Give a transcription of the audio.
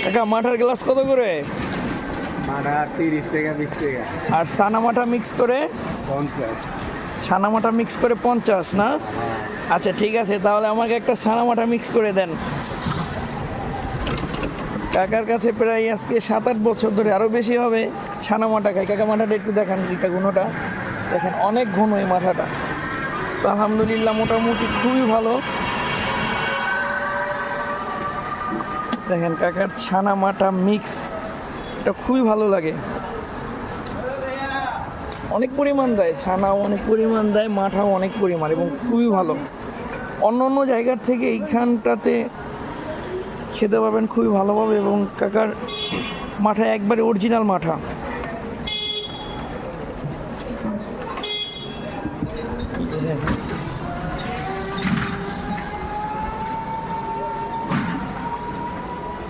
কাকা মাঠার গ্লাস কত করে? মাঠা 30 টাকা 20 টাকা। আর সানা মাঠা মিক্স করে? 50। সানা মাঠা মিক্স করে 50 না? আচ্ছা ঠিক আছে, তাহলে আমাকে একটা সানা মাঠা মিক্স করে দেন। কাকার কাছে প্রায় আজকে 7-8 বছর ধরে, আরও বেশি হবে, ছানা মাঠা খাই। কাকা মাঠাটা একটু দেখান, এটা গুণটা দেখেন, অনেক ঘন এই মাঠাটা। তো আলহামদুলিল্লাহ মোটামুটি খুবই ভালো। দেখেন কাকার ছানা মাঠা মিক্স, এটা খুবই ভালো লাগে। অনেক পরিমাণ দেয়, ছানাও অনেক পরিমাণ দেয়, মাঠাও অনেক পরিমাণ, এবং খুবই ভালো। অন্য অন্য জায়গার থেকে এইখানটাতে খেতে পাবেন খুবই ভালোভাবে। এবং কাকার মাঠা একবারে অরিজিনাল মাঠা।